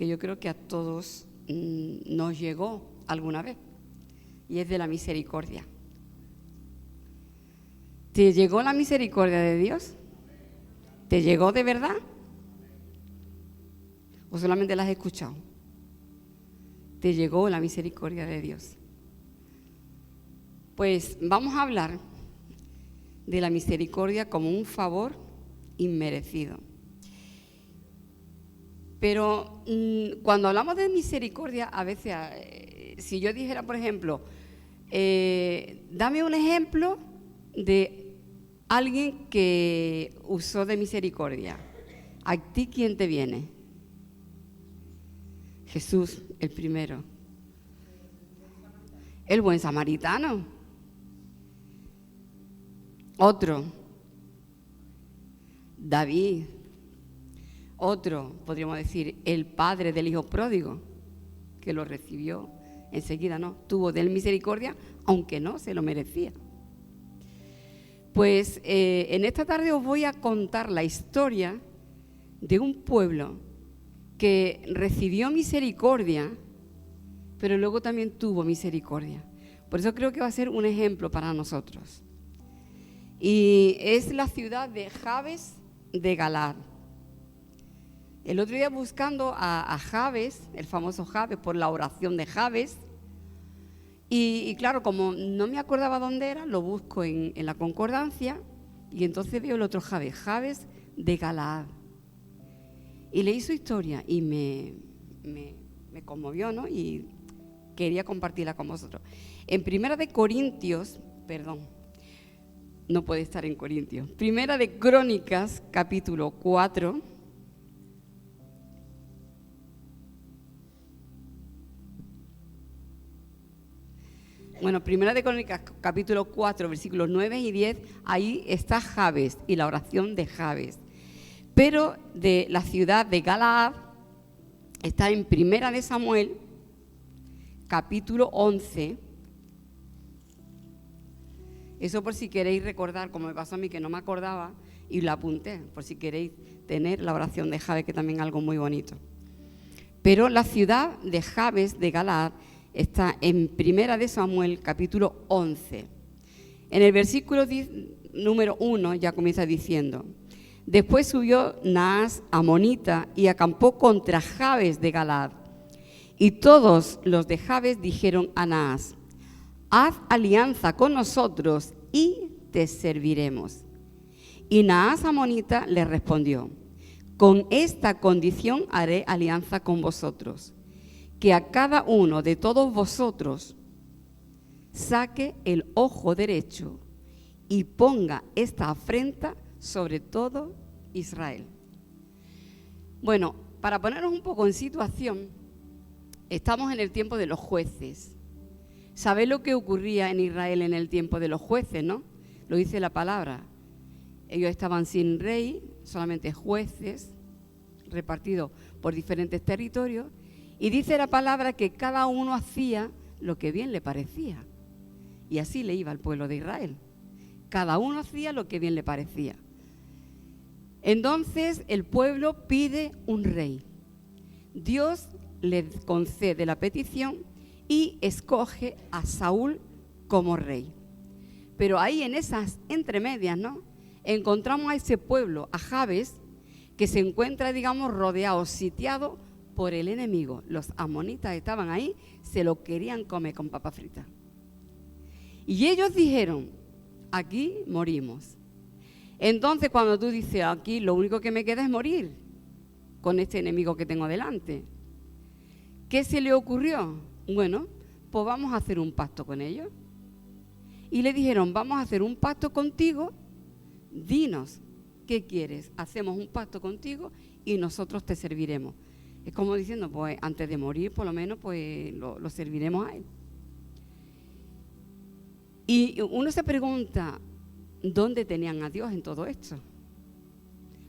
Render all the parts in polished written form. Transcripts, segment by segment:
que yo creo que a todos nos llegó alguna vez, y es de la misericordia. ¿Te llegó la misericordia de Dios? ¿Te llegó de verdad? ¿O solamente la has escuchado? Te llegó la misericordia de Dios. Pues vamos a hablar de la misericordia como un favor inmerecido. Pero cuando hablamos de misericordia, a veces, si yo dijera, por ejemplo, dame un ejemplo de alguien que usó de misericordia, ¿a ti quién te viene? Jesús, el primero. El buen samaritano. Otro, David. Otro, podríamos decir, el padre del hijo pródigo, que lo recibió enseguida, ¿no? Tuvo de él misericordia, aunque no se lo merecía. Pues en esta tarde os voy a contar la historia de un pueblo que recibió misericordia, pero luego también tuvo misericordia. Por eso creo que va a ser un ejemplo para nosotros. Y es la ciudad de Jabes de Galaad. El otro día buscando a Jabes, el famoso Jabes, por la oración de Jabes, y claro, como no me acordaba dónde era, lo busco en la concordancia, y entonces veo el otro Jabes, Jabes de Galaad. Y leí su historia y me conmovió, ¿no? Y quería compartirla con vosotros. En Primera de Corintios, no puede estar en Corintios. Primera de Crónicas, capítulo 4. Bueno, Primera de Crónicas, capítulo 4, versículos 9 y 10, ahí está Jabes y la oración de Jabes. Pero de la ciudad de Galaad está en Primera de Samuel, capítulo 11. Eso por si queréis recordar, como me pasó a mí que no me acordaba, y lo apunté, por si queréis tener la oración de Jabes, que también es algo muy bonito. Pero la ciudad de Jabes de Galaad está en Primera de Samuel, capítulo 11. En el versículo número 1 ya comienza diciendo: después subió Naas amonita y acampó contra Jabes de Galaad. Y todos los de Jabes dijeron a Naas: haz alianza con nosotros y te serviremos. Y Naas amonita le respondió: con esta condición haré alianza con vosotros, que a cada uno de todos vosotros saque el ojo derecho y ponga esta afrenta sobre todo Israel. Bueno, para ponernos un poco en situación, estamos en el tiempo de los jueces. ¿Sabéis lo que ocurría en Israel en el tiempo de los jueces, no? Lo dice la palabra. Ellos estaban sin rey, solamente jueces, repartidos por diferentes territorios, y dice la palabra que cada uno hacía lo que bien le parecía. Y así le iba al pueblo de Israel. Cada uno hacía lo que bien le parecía. Entonces el pueblo pide un rey. Dios le concede la petición y escoge a Saúl como rey. Pero ahí en esas entremedias, ¿no?, encontramos a ese pueblo, a Jabes, que se encuentra, digamos, rodeado, sitiado por el enemigo. Los amonitas estaban ahí, se lo querían comer con papa frita. Y ellos dijeron: aquí morimos. Entonces, cuando tú dices: aquí lo único que me queda es morir con este enemigo que tengo delante, ¿qué se le ocurrió? Bueno, pues vamos a hacer un pacto con ellos. Y le dijeron: vamos a hacer un pacto contigo, dinos qué quieres, hacemos un pacto contigo y nosotros te serviremos. Es como diciendo, pues antes de morir por lo menos pues lo serviremos a él. Y uno se pregunta, ¿dónde tenían a Dios en todo esto?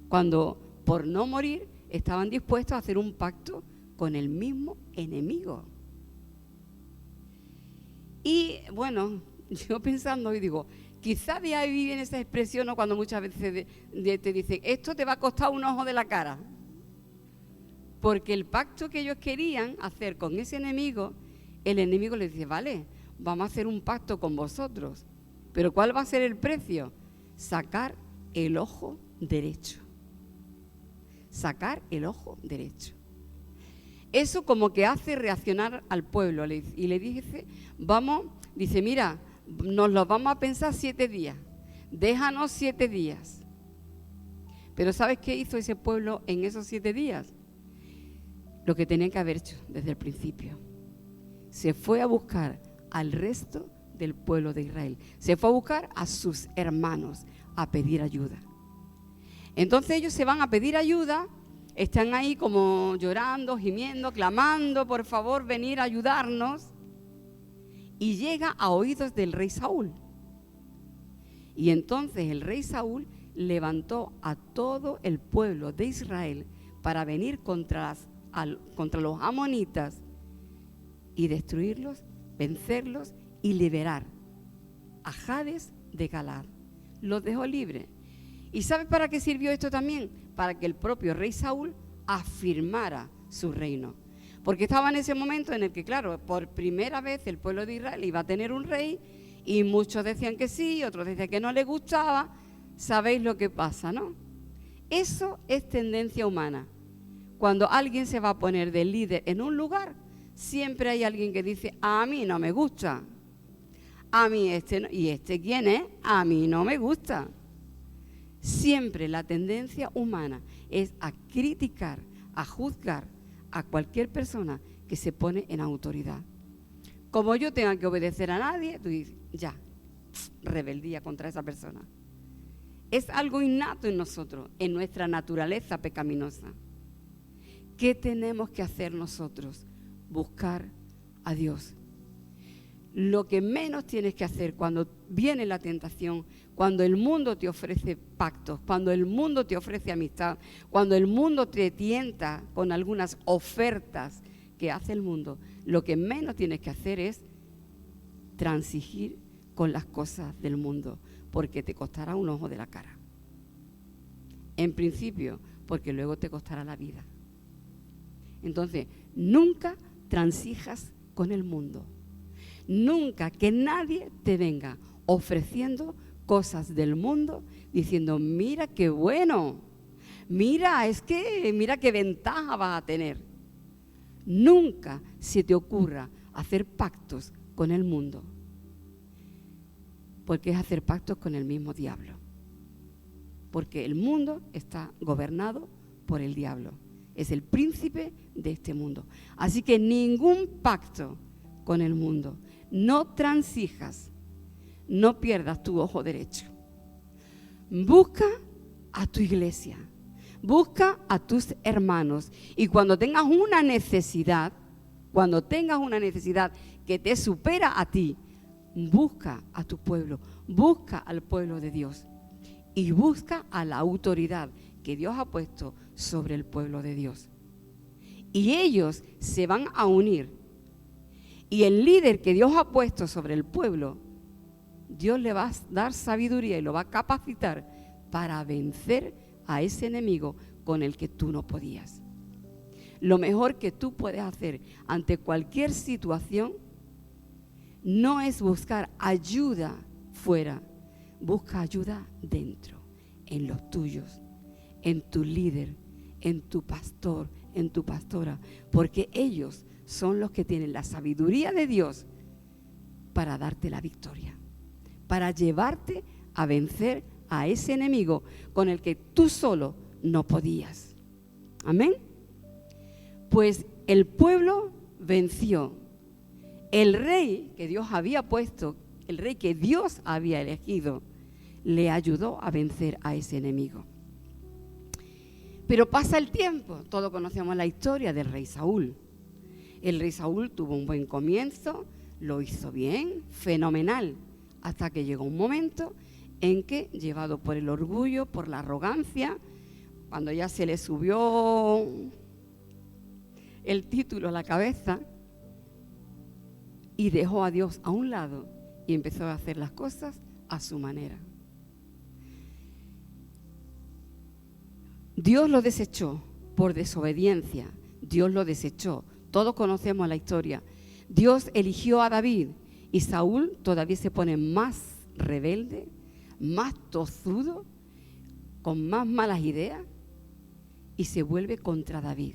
Cuando por no morir estaban dispuestos a hacer un pacto con el mismo enemigo. Y bueno, yo pensando y digo, quizá de ahí viene esa expresión, ¿no?, cuando muchas veces te dicen: esto te va a costar un ojo de la cara. Porque el pacto que ellos querían hacer con ese enemigo, el enemigo les dice, vale, vamos a hacer un pacto con vosotros. Pero ¿cuál va a ser el precio? Sacar el ojo derecho. Sacar el ojo derecho. Eso como que hace reaccionar al pueblo. Y le dice, dice, mira, nos lo vamos a pensar 7 días. Déjanos 7 días. Pero ¿sabes qué hizo ese pueblo en esos 7 días? Lo que tenían que haber hecho desde el principio. Se fue a buscar al resto del pueblo de Israel. Se fue a buscar a sus hermanos a pedir ayuda. Entonces ellos se van a pedir ayuda, están ahí como llorando, gimiendo, clamando, por favor, venir a ayudarnos. Y llega a oídos del rey Saúl. Y entonces el rey Saúl levantó a todo el pueblo de Israel para venir contra los amonitas y destruirlos, vencerlos y liberar a Jabes de Galaad. Los dejó libres. ¿Y sabes para qué sirvió esto también? Para que el propio rey Saúl afirmara su reino. Porque estaba en ese momento en el que, claro, por primera vez el pueblo de Israel iba a tener un rey y muchos decían que sí, otros decían que no les gustaba. Sabéis lo que pasa, ¿no? Eso es tendencia humana. Cuando alguien se va a poner de líder en un lugar, siempre hay alguien que dice, a mí no me gusta. A mí no. ¿Y este quién es? A mí no me gusta. Siempre la tendencia humana es a criticar, a juzgar a cualquier persona que se pone en autoridad. Como yo tenga que obedecer a nadie, tú dices, ya, rebeldía contra esa persona. Es algo innato en nosotros, en nuestra naturaleza pecaminosa. ¿Qué tenemos que hacer nosotros? Buscar a Dios. Lo que menos tienes que hacer cuando viene la tentación, cuando el mundo te ofrece pactos, cuando el mundo te ofrece amistad, cuando el mundo te tienta con algunas ofertas que hace el mundo, lo que menos tienes que hacer es transigir con las cosas del mundo, porque te costará un ojo de la cara. En principio, porque luego te costará la vida. Entonces, nunca transijas con el mundo. Nunca que nadie te venga ofreciendo cosas del mundo diciendo, mira qué bueno, mira qué ventaja vas a tener. Nunca se te ocurra hacer pactos con el mundo, porque es hacer pactos con el mismo diablo. Porque el mundo está gobernado por el diablo. Es el príncipe de este mundo. Así que ningún pacto con el mundo. No transijas, no pierdas tu ojo derecho. Busca a tu iglesia, busca a tus hermanos y cuando tengas una necesidad que te supera a ti, busca a tu pueblo, busca al pueblo de Dios y busca a la autoridad que Dios ha puesto sobre el pueblo de Dios. Y ellos se van a unir. Y el líder que Dios ha puesto sobre el pueblo, Dios le va a dar sabiduría y lo va a capacitar para vencer a ese enemigo con el que tú no podías. Lo mejor que tú puedes hacer ante cualquier situación no es buscar ayuda fuera, busca ayuda dentro, en los tuyos, en tu líder, en tu pastor, en tu pastora, porque ellos son los que tienen la sabiduría de Dios para darte la victoria, para llevarte a vencer a ese enemigo con el que tú solo no podías. Amén. Pues el pueblo venció. El rey que Dios había puesto, el rey que Dios había elegido, le ayudó a vencer a ese enemigo. Pero pasa el tiempo, todos conocemos la historia del rey Saúl. El rey Saúl tuvo un buen comienzo, lo hizo bien, fenomenal, hasta que llegó un momento en que, llevado por el orgullo, por la arrogancia, cuando ya se le subió el título a la cabeza y dejó a Dios a un lado y empezó a hacer las cosas a su manera. Dios lo desechó por desobediencia. Dios lo desechó. Todos conocemos la historia. Dios eligió a David y Saúl todavía se pone más rebelde, más tozudo, con más malas ideas y se vuelve contra David.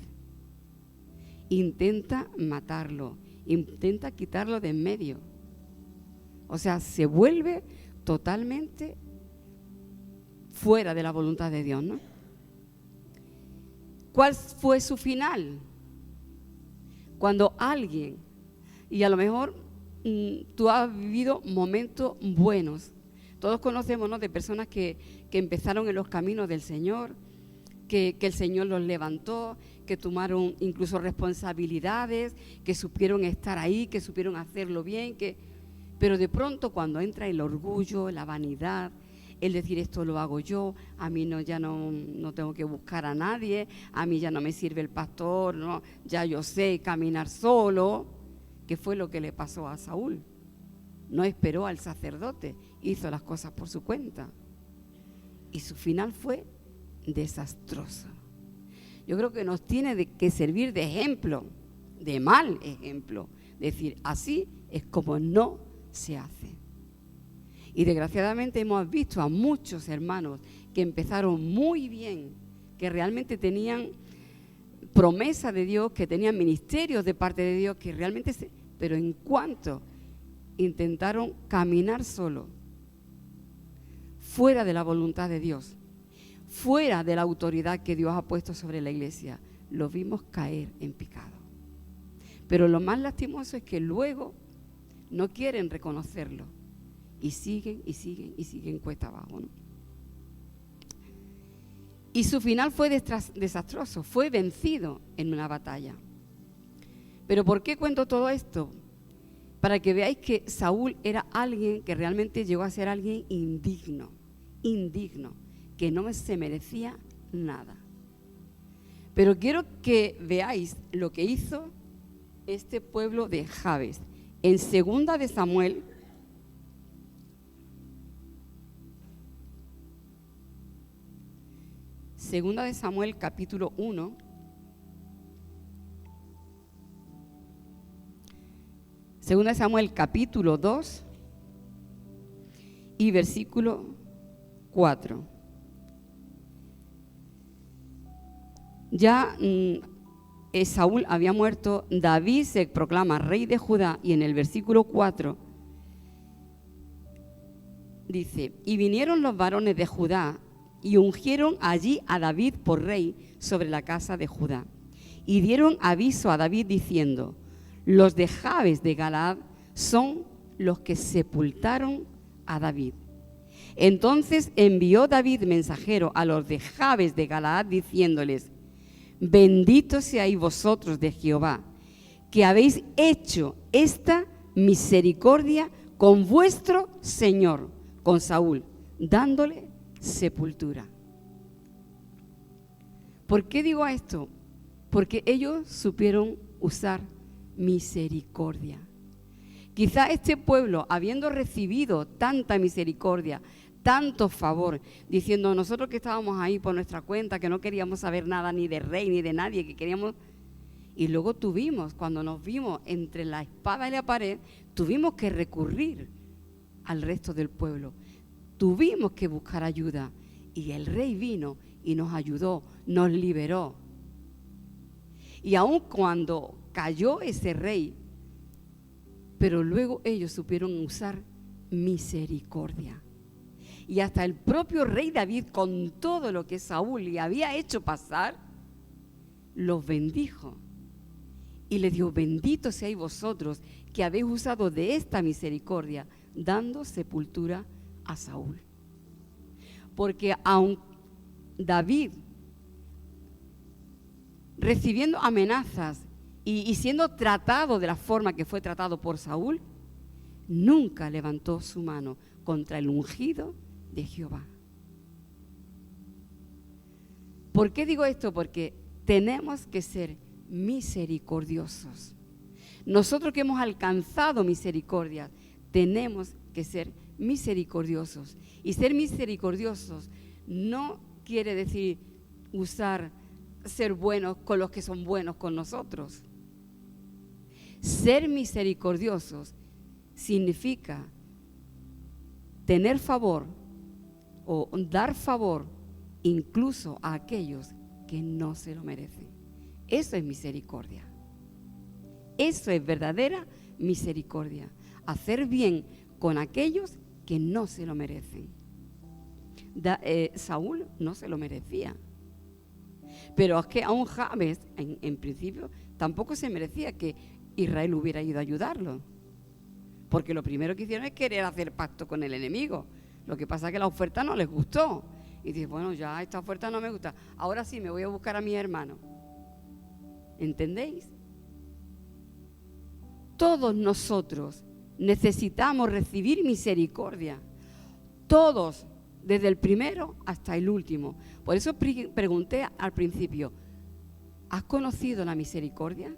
Intenta matarlo, intenta quitarlo de en medio. O sea, se vuelve totalmente fuera de la voluntad de Dios, ¿no? ¿Cuál fue su final? Cuando alguien, y a lo mejor tú has vivido momentos buenos. Todos conocemos, ¿no?, de personas que empezaron en los caminos del Señor, que el Señor los levantó, que tomaron incluso responsabilidades, que supieron estar ahí, que supieron hacerlo bien, pero de pronto cuando entra el orgullo, la vanidad, el decir esto lo hago yo, a mí ya no tengo que buscar a nadie, a mí ya no me sirve el pastor, no, ya yo sé caminar solo, que fue lo que le pasó a Saúl. No esperó al sacerdote, hizo las cosas por su cuenta. Y su final fue desastroso. Yo creo que nos tiene que servir de ejemplo, de mal ejemplo. Decir, así es como no se hace. Y desgraciadamente hemos visto a muchos hermanos que empezaron muy bien, que realmente tenían promesa de Dios, que tenían ministerios de parte de Dios, que realmente pero en cuanto intentaron caminar solo, fuera de la voluntad de Dios, fuera de la autoridad que Dios ha puesto sobre la iglesia, los vimos caer en pecado. Pero lo más lastimoso es que luego no quieren reconocerlo y siguen cuesta abajo, ¿no? Y su final fue desastroso, fue vencido en una batalla. ¿Pero por qué cuento todo esto? Para que veáis que Saúl era alguien que realmente llegó a ser alguien indigno, que no se merecía nada. Pero quiero que veáis lo que hizo este pueblo de Jabes. En 2 de Samuel, capítulo 1, Segunda de Samuel, capítulo 2 y versículo 4. Ya Saúl había muerto, David se proclama rey de Judá y en el versículo 4 dice, y vinieron los varones de Judá y ungieron allí a David por rey sobre la casa de Judá. Y dieron aviso a David diciendo, los de Jabes de Galaad son los que sepultaron a David. Entonces envió David mensajero a los de Jabes de Galaad diciéndoles, benditos seáis vosotros de Jehová, que habéis hecho esta misericordia con vuestro Señor, con Saúl, dándole sepultura. ¿Por qué digo esto? Porque ellos supieron usar misericordia. Quizá este pueblo, habiendo recibido tanta misericordia, tanto favor, diciendo nosotros que estábamos ahí por nuestra cuenta, que no queríamos saber nada ni de rey ni de nadie, que queríamos, y luego tuvimos, cuando nos vimos entre la espada y la pared, tuvimos que recurrir al resto del pueblo, tuvimos que buscar ayuda, y el rey vino y nos ayudó, nos liberó. Y aun cuando cayó ese rey, pero luego ellos supieron usar misericordia. Y hasta el propio rey David, con todo lo que Saúl le había hecho pasar, los bendijo. Y le dijo, benditos seáis vosotros que habéis usado de esta misericordia, dando sepultura a Saúl. Porque aun David, recibiendo amenazas y siendo tratado de la forma que fue tratado por Saúl, nunca levantó su mano contra el ungido de Jehová. ¿Por qué digo esto? Porque tenemos que ser misericordiosos. Nosotros que hemos alcanzado misericordia, tenemos que ser misericordiosos. Y ser misericordiosos no quiere decir usar ser buenos con los que son buenos con nosotros. Ser misericordiosos significa tener favor o dar favor incluso a aquellos que no se lo merecen. Eso es misericordia. Eso es verdadera misericordia. Hacer bien con aquellos que no se lo merecen. Saúl no se lo merecía. Pero es que aún Jabes, en principio, tampoco se merecía que Israel hubiera ido a ayudarlo. Porque lo primero que hicieron es querer hacer pacto con el enemigo. Lo que pasa es que la oferta no les gustó. Y dice, bueno, ya esta oferta no me gusta. Ahora sí me voy a buscar a mi hermano. ¿Entendéis? Todos nosotros necesitamos recibir misericordia. Todos, desde el primero hasta el último. Por eso pregunté al principio, ¿has conocido la misericordia?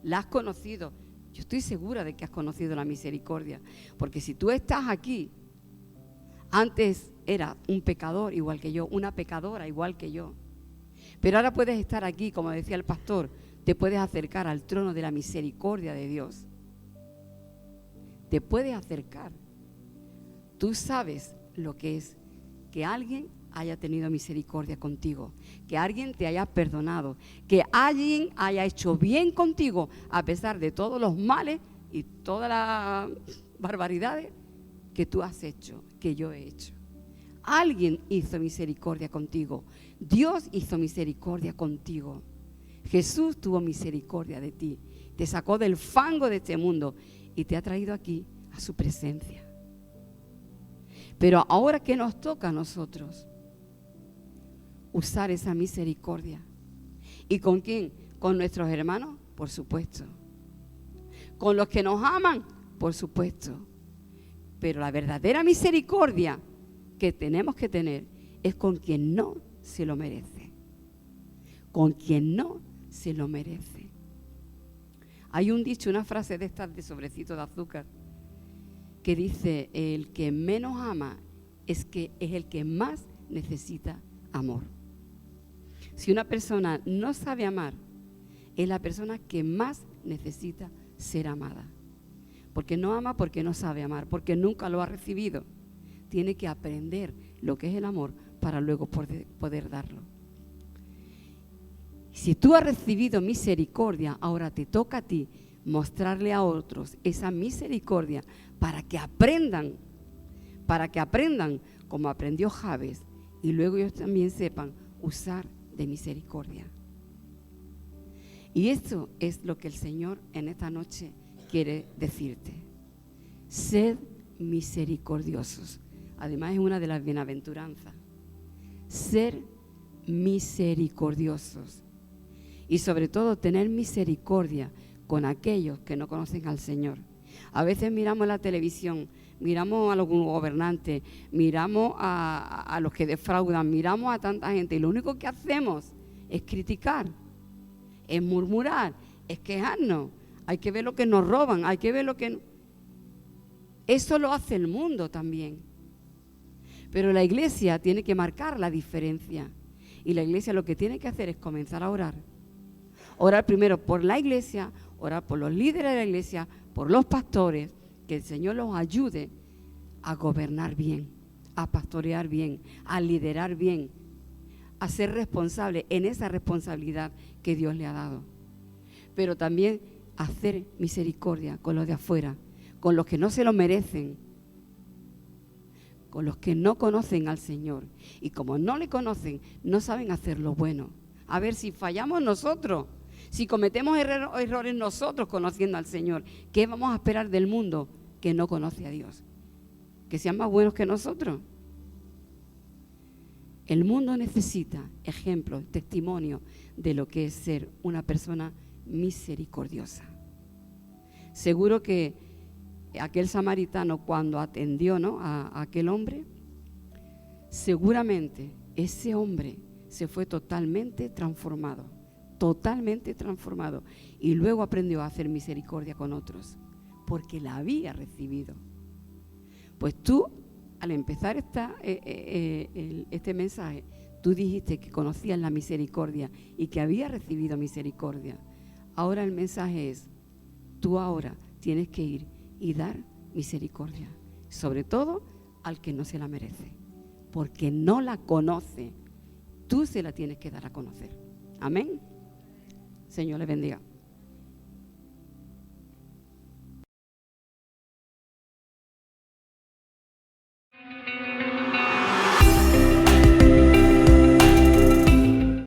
¿La has conocido? Yo estoy segura de que has conocido la misericordia. Porque si tú estás aquí, antes era un pecador igual que yo, una pecadora igual que yo. Pero ahora puedes estar aquí, como decía el pastor, te puedes acercar al trono de la misericordia de Dios. Te puedes acercar. Tú sabes lo que es que alguien haya tenido misericordia contigo, que alguien te haya perdonado, que alguien haya hecho bien contigo a pesar de todos los males y todas las barbaridades que tú has hecho, que yo he hecho. Alguien hizo misericordia contigo. Dios hizo misericordia contigo. Jesús tuvo misericordia de ti. Te sacó del fango de este mundo y te ha traído aquí a su presencia. Pero ahora que nos toca a nosotros usar esa misericordia. ¿Y con quién? Con nuestros hermanos, por supuesto. Con los que nos aman, por supuesto. Pero la verdadera misericordia que tenemos que tener es con quien no se lo merece. Con quien no se lo merece. Hay un dicho, una frase de estas de sobrecito de azúcar, que dice, el que menos ama es el que más necesita amor. Si una persona no sabe amar, es la persona que más necesita ser amada. Porque no ama porque no sabe amar, porque nunca lo ha recibido. Tiene que aprender lo que es el amor para luego poder darlo. Si tú has recibido misericordia, ahora te toca a ti mostrarle a otros esa misericordia para que aprendan como aprendió Jabes y luego ellos también sepan usar de misericordia. Y esto es lo que el Señor en esta noche quiere decirte. Sed misericordiosos. Además es una de las bienaventuranzas. Ser misericordiosos. Y sobre todo tener misericordia con aquellos que no conocen al Señor. A veces miramos la televisión, miramos a los gobernantes, miramos a los que defraudan, miramos a tanta gente y lo único que hacemos es criticar, es murmurar, es quejarnos. Hay que ver lo que nos roban, hay que ver lo que... Eso lo hace el mundo también. Pero la iglesia tiene que marcar la diferencia. Y la iglesia lo que tiene que hacer es comenzar a orar. Orar primero por la iglesia, orar por los líderes de la iglesia, por los pastores, que el Señor los ayude a gobernar bien, a pastorear bien, a liderar bien, a ser responsables en esa responsabilidad que Dios le ha dado. Pero también hacer misericordia con los de afuera, con los que no se lo merecen, con los que no conocen al Señor. Y como no le conocen, no saben hacer lo bueno. A ver, si fallamos nosotros, si cometemos errores nosotros conociendo al Señor, ¿qué vamos a esperar del mundo que no conoce a Dios? ¿Que sean más buenos que nosotros? El mundo necesita ejemplos, testimonios de lo que es ser una persona misericordiosa. Seguro que aquel samaritano cuando atendió, ¿no?, a aquel hombre, seguramente ese hombre se fue totalmente transformado y luego aprendió a hacer misericordia con otros porque la había recibido. Pues tú, al empezar este mensaje, Tú dijiste que conocías la misericordia y que habías recibido misericordia. Ahora el mensaje es, tú ahora tienes que ir y dar misericordia, sobre todo al que no se la merece, porque no la conoce. Tú se la tienes que dar a conocer. Amén. Señor le bendiga.